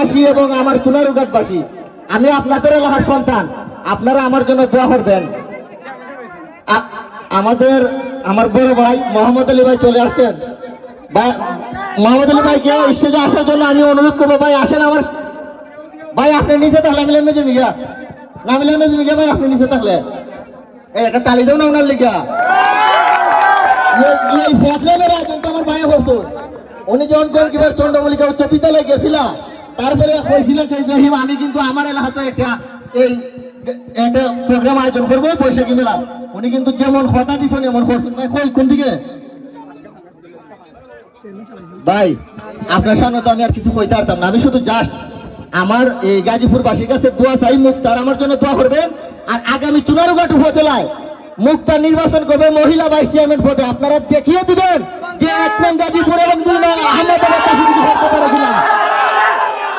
গাজীপুরবাসী এবং আমার চুনারুঘাটবাসী, আমি আপনাদের এলাকার সন্তান, আপনারা আমার জন্য দোয়া করবেন। আমার বড় ভাই মোহাম্মদ আলী ভাই চলে আসছেন। মোহাম্মদ আলী ভাইকে স্টেজে আসার জন্য আমি অনুরোধ করবো। ভাই আসেন আমার ভাই, আপনি নিচে থাকলে আমি লেমে জমিগা নামি লেমে জমিগা ভাই, আপনি নিচে থাকলে একটা তালি দাও না ওনার লিগা। এই প্রোগ্রামের আয়োজন তো আমার ভাইয়া করছো। উনি যখন গোলকিপার চন্দ্রমল্লিকা উচ্চ বিদ্যালয়ে গেছিলাম, তারপরে হয়েছিল যে ইব্রাহিম আমি কিন্তু আমার এলাকাতে একটা প্রোগ্রাম আয়োজন করবো বৈশাখী মেলা। উনি কিন্তু যেমন কথা দিচ্ছেন এমন করছেন। ভাই কই কোন দিকে ভাই, আপনার সামনে তো আমি আর কিছু কইতে পারতাম না। আমি শুধু জাস্ট আমার এই গাজীপুরবাসীর কাছে দোয়া চাই, মুক্তার আমার জন্য দোয়া করবেন। আর আগামী চুনারুঘাট উপজেলায় মুক্তার নির্বাচন করবে মহিলা ভাইস চেয়ারম্যান পদে। আপনারা দেখিয়ে দিবেন যে 1 নং গাজীপুর এবং 2 নং আহমেদাবাদ কিছু করতে পারে কিনা।